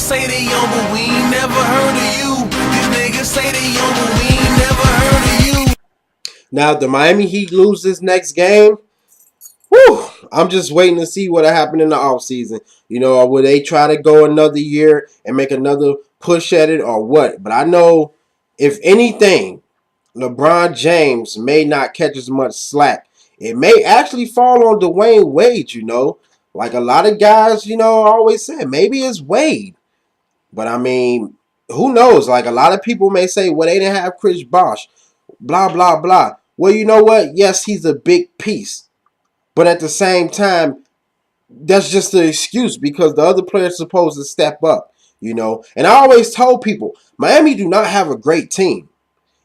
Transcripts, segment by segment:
say they young, but we ain't never heard of you. These niggas say they young, but we ain't never heard of you. Now, if the Miami Heat lose this next game, whew, I'm just waiting to see what'll happen in the offseason. You know, or will they try to go another year and make another push at it or what? But I know, if anything, LeBron James may not catch as much slack. It may actually fall on Dwayne Wade, you know. Like a lot of guys, you know, always say, maybe it's Wade. But I mean, who knows? Like a lot of people may say, well, they didn't have Chris Bosh, blah, blah, blah. Well, you know what? Yes, he's a big piece. But at the same time, that's just the excuse because the other players supposed to step up, you know. And I always told people, Miami do not have a great team.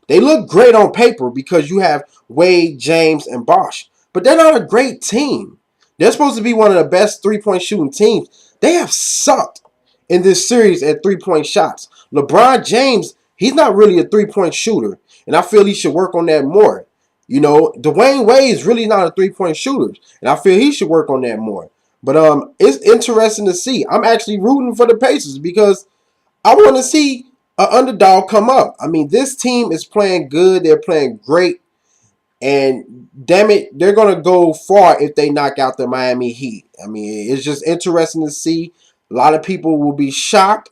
They look great on paper because you have Wade, James, and Bosh. But they're not a great team. They're supposed to be one of the best three-point shooting teams. They have sucked in this series at three-point shots. LeBron James, he's not really a three-point shooter. And I feel he should work on that more. You know, Dwayne Wade is really not a three-point shooter. And I feel he should work on that more. But it's interesting to see. I'm actually rooting for the Pacers because I want to see an underdog come up. I mean, this team is playing good. They're playing great. And damn it, they're going to go far if they knock out the Miami Heat. I mean, it's just interesting to see. A lot of people will be shocked.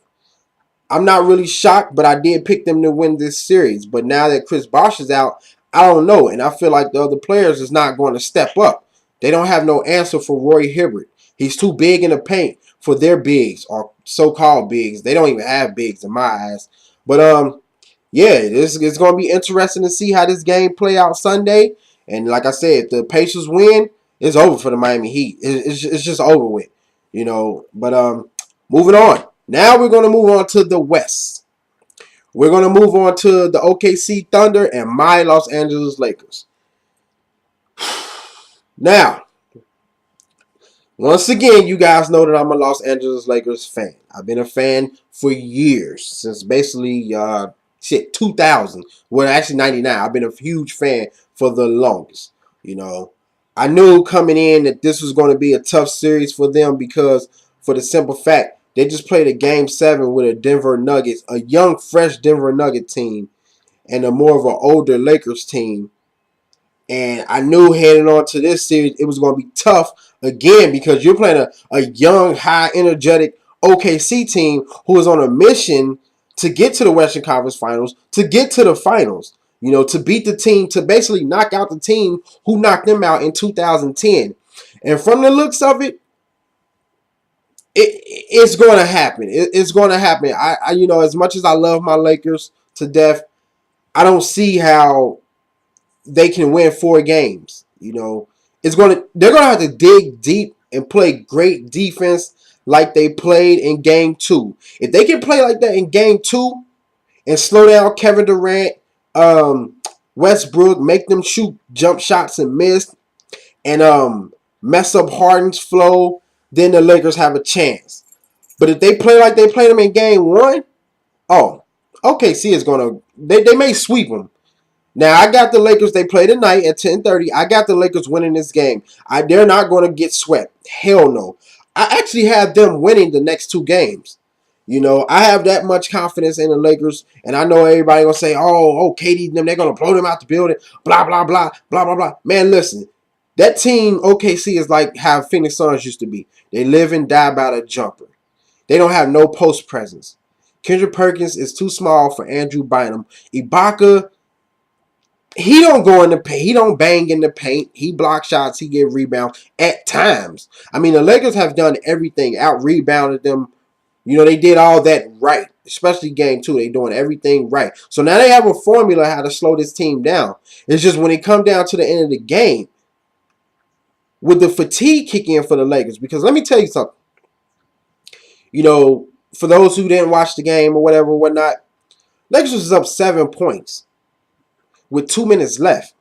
I'm not really shocked, but I did pick them to win this series. But now that Chris Bosh is out, I don't know. And I feel like the other players is not going to step up. They don't have no answer for Roy Hibbert. He's too big in the paint for their bigs or so-called bigs. They don't even have bigs in my eyes. But yeah, it's going to be interesting to see how this game play out Sunday. And like I said, if the Pacers win, it's over for the Miami Heat. It's just over with, you know. But moving on. Now we're going to move on to the West. We're going to move on to the OKC Thunder and my Los Angeles Lakers. Now, once again, you guys know that I'm a Los Angeles Lakers fan. I've been a fan for years, since basically 2000. Well, actually 99. I've been a huge fan for the longest. You know, I knew coming in that this was going to be a tough series for them because for the simple fact, they just played a Game 7 with a Denver Nuggets, a young, fresh Denver Nugget team, and a more of an older Lakers team. And I knew heading on to this series, it was going to be tough again because you're playing a young, high, energetic OKC team who is on a mission to get to the Western Conference Finals, to get to the finals, you know, to beat the team, to basically knock out the team who knocked them out in 2010. And from the looks of it, it's going to happen. It's going to happen. I, you know, as much as I love my Lakers to death, I don't see how they can win 4 games. You know, they're going to have to dig deep and play great defense like they played in Game 2. If they can play like that in Game 2 and slow down Kevin Durant, Westbrook, make them shoot jump shots and miss, and mess up Harden's flow, then the Lakers have a chance. But if they play like they played them in Game 1, oh, OKC is going to, they may sweep them. Now, I got the Lakers. They play tonight at 10:30. I got the Lakers winning this game. They're not going to get swept. Hell no. I actually have them winning the next 2 games. You know, I have that much confidence in the Lakers, and I know everybody going to say, oh, KD, they're going to blow them out the building, blah, blah, blah, blah, blah, blah. Man, listen, that team, OKC, is like how Phoenix Suns used to be. They live and die by the jumper. They don't have no post presence. Kendrick Perkins is too small for Andrew Bynum. Ibaka, he don't go in the paint. He don't bang in the paint. He block shots. He get rebounds at times. I mean, the Lakers have done everything. Out-rebounded them. You know, they did all that right. Especially Game 2. They doing everything right. So now they have a formula how to slow this team down. It's just when it come down to the end of the game, with the fatigue kick in for the Lakers. Because let me tell you something. You know, for those who didn't watch the game or whatever or whatnot, Lakers was up 7 points with 2 minutes left.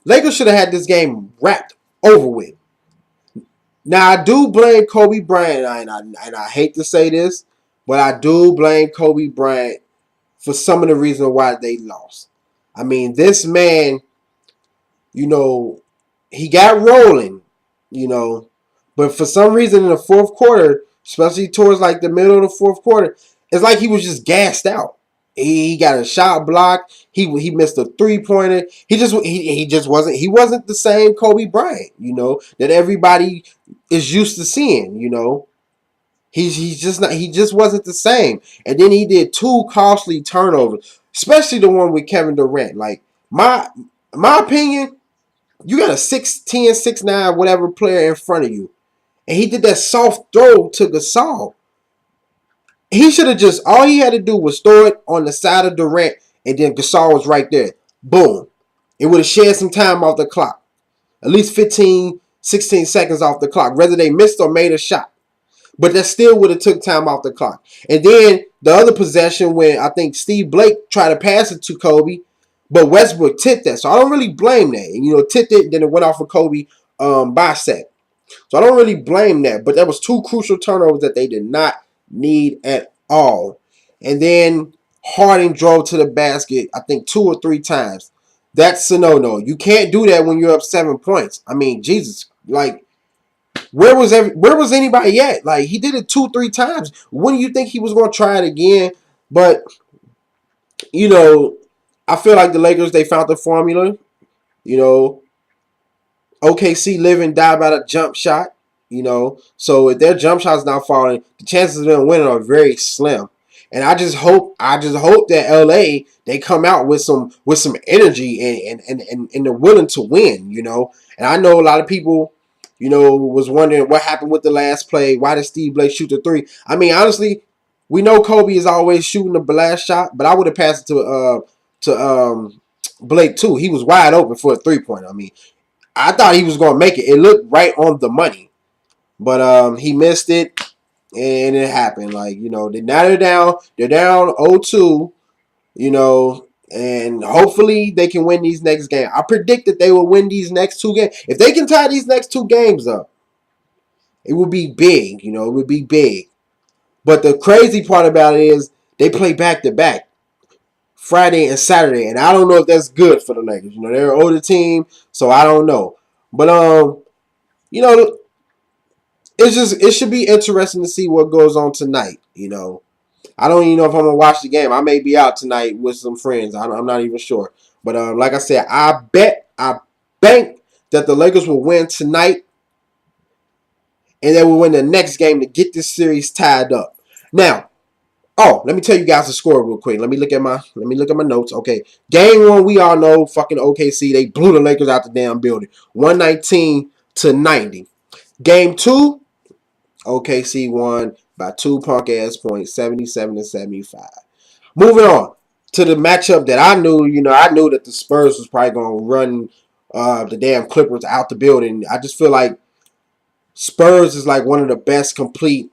Lakers should have had this game wrapped over with. Now, I do blame Kobe Bryant, and I hate to say this, but I do blame Kobe Bryant for some of the reasons why they lost. I mean, this man, you know, he got rolling, you know, but for some reason in the fourth quarter, especially towards like the middle of the fourth quarter. It's like he was just gassed out. He got a shot blocked. He missed a 3-pointer. He just wasn't the same Kobe Bryant, that everybody is used to seeing. He's just not. He just wasn't the same. And then he did 2 costly turnovers, especially the one with Kevin Durant. Like my opinion, you got a 6'10", 6'9", whatever player in front of you, and he did that soft throw to Gasol. He should have just, all he had to do was throw it on the side of Durant, and then Gasol was right there. Boom. It would have shared some time off the clock. At least 15, 16 seconds off the clock, whether they missed or made a shot. But that still would have took time off the clock. And then the other possession when I think Steve Blake tried to pass it to Kobe, but Westbrook tipped that. So I don't really blame that. And, tipped it, then it went off of Kobe bicep. So I don't really blame that. But that was 2 crucial turnovers that they did not need at all. And then Harden drove to the basket, I think 2 or 3 times. That's a no-no. You can't do that when you're up 7 points. I mean, Jesus, like, where was anybody at? Like, he did it 2, 3 times. When do you think he was going to try it again? But, I feel like the Lakers, they found the formula. OKC live and die by the jump shot. So if their jump shot's not falling, the chances of them winning are very slim. And I just hope that LA, they come out with some energy and they're willing to win. And I know a lot of people, was wondering what happened with the last play. Why did Steve Blake shoot the 3? I mean, honestly, we know Kobe is always shooting the last shot, but I would have passed it to Blake too. He was wide open for a 3-pointer. I mean, I thought he was going to make it. It looked right on the money. But he missed it, and it happened. Like, now they're down 0-2, and hopefully they can win these next games. I predict that they will win these next 2 games. If they can tie these next 2 games up, it would be big. It would be big. But the crazy part about it is they play back-to-back, Friday and Saturday, and I don't know if that's good for the Lakers. They're an older team, so I don't know. But it should be interesting to see what goes on tonight. I don't even know if I'm gonna watch the game. I may be out tonight with some friends. I'm not even sure. But like I said, I bank that the Lakers will win tonight, and they will win the next game to get this series tied up. Now, let me tell you guys the score real quick. Let me look at my notes. Okay, game 1, we all know fucking OKC, they blew the Lakers out the damn building, 119-90. Game 2, OKC won by 2 punk ass points, 77-75. Moving on to the matchup that I knew. I knew that the Spurs was probably going to run the damn Clippers out the building. I just feel like Spurs is like one of the best complete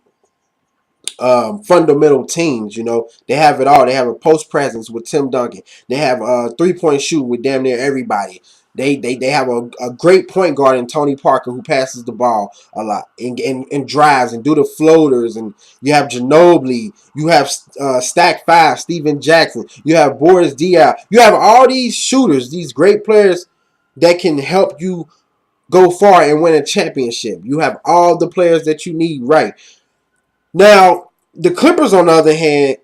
fundamental teams. They have it all. They have a post presence with Tim Duncan. They have a 3-point shoot with damn near everybody. They have a great point guard in Tony Parker who passes the ball a lot and drives and do the floaters. And you have Ginobili. You have Stack 5, Steven Jackson. You have Boris Diaw. You have all these shooters, these great players that can help you go far and win a championship. You have all the players that you need right. Now, the Clippers, on the other hand,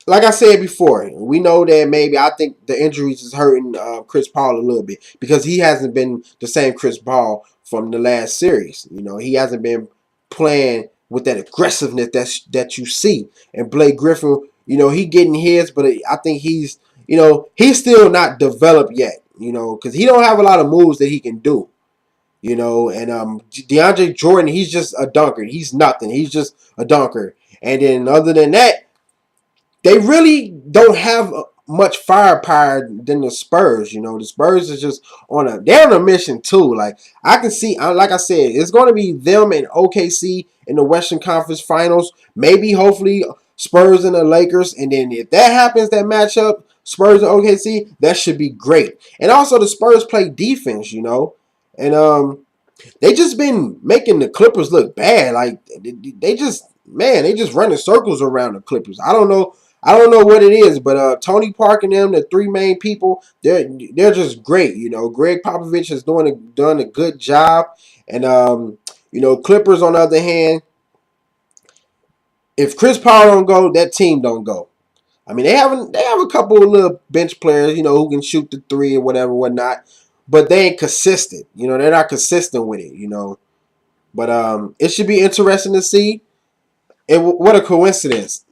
like I said before, we know that I think the injuries is hurting Chris Paul a little bit because he hasn't been the same Chris Paul from the last series. He hasn't been playing with that aggressiveness that you see. And Blake Griffin, he getting his, but I think he's still not developed yet, because he don't have a lot of moves that he can do. And DeAndre Jordan, he's just a dunker. He's nothing. He's just a dunker. And then other than that, they really don't have much firepower than the Spurs. The Spurs is just they're on a mission too. Like, I can see, like I said, it's going to be them and OKC in the Western Conference Finals. Maybe, hopefully, Spurs and the Lakers. And then if that happens, that matchup, Spurs and OKC, that should be great. And also the Spurs play defense, and they just been making the Clippers look bad. Like, they just running circles around the Clippers. I don't know what it is, but Tony Park and them, the 3 main people, they're just great. Greg Popovich has done a good job, and You know, Clippers on the other hand, if Chris Paul don't go, that team don't go. I mean, they have a couple of little bench players, you know, who can shoot the three or whatever, whatnot, but they ain't consistent. You know, they're not consistent with it. You know, but it should be interesting to see. And what a coincidence!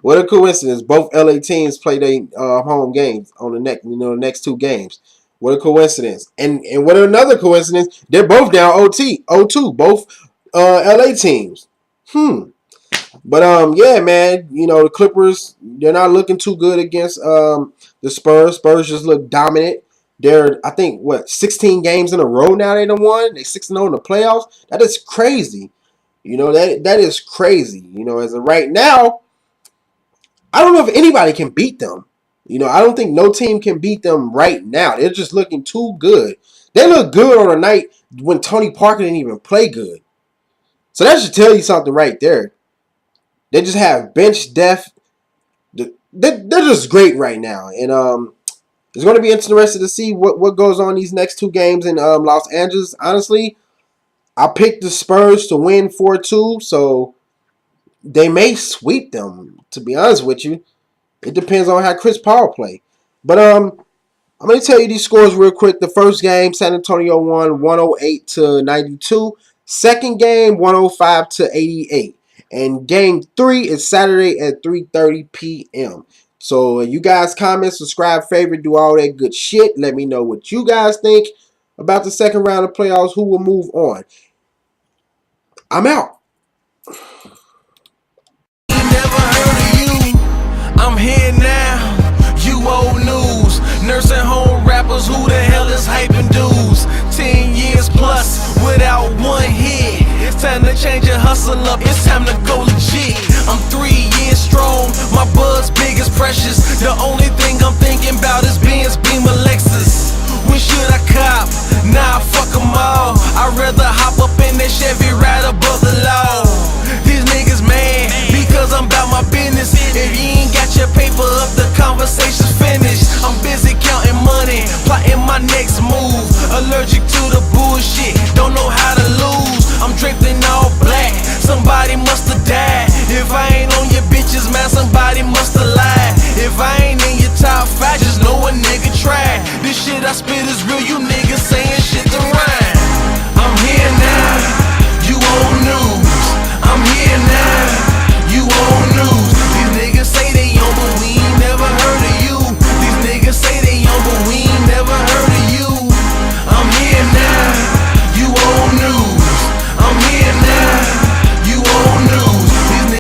What a coincidence! Both LA teams play their home games on the next two games. What a coincidence! And what another coincidence? They're both down OT, O2, both LA teams. But yeah, man, you know, the Clippers, they're not looking too good against the Spurs. Spurs just look dominant. They're, I think, 16 games in a row now they done won. They 6-0 in the playoffs. That is crazy. You know, that is crazy. You know, as of right now, I don't know if anybody can beat them. You know, I don't think no team can beat them right now. They're just looking too good. They look good on a night when Tony Parker didn't even play good. So that should tell you something right there. They just have bench depth. They're just great right now. And it's going to be interesting to see what goes on these next two games in Los Angeles. Honestly, I picked the Spurs to win 4-2, so they may sweep them, to be honest with you. It depends on how Chris Paul play. But I'm going to tell you these scores real quick. The first game, San Antonio won 108-92. Second game, 105-88. And game 3 is Saturday at 3:30 p.m. So you guys comment, subscribe, favorite, do all that good shit. Let me know what you guys think about the second round of playoffs. Who will move on? I'm out. Never heard of you. I'm here now. You old news. Nursing home rappers. Who the hell is hyping dudes? 10 years plus without one hit. It's time to change your hustle up. It's time to go legit. I'm 3 years strong. My buzz big as precious. The only thing I'm thinking about is Benz, Beamer, Lexus. When should I cop? Nah, fuck them all. I'd rather hop up in that Chevy right above the law. These niggas mad because I'm about my business. If you ain't got your paper up, the conversation's finished. I'm busy counting money, plotting my next move. Allergic to the bullshit, don't know how to lose. I'm draped in all black, somebody must've died. If I ain't on your bitches, man, somebody must've lied. If I ain't in your top 5, just know a nigga tried. This shit I spit is real, you niggas saying shit to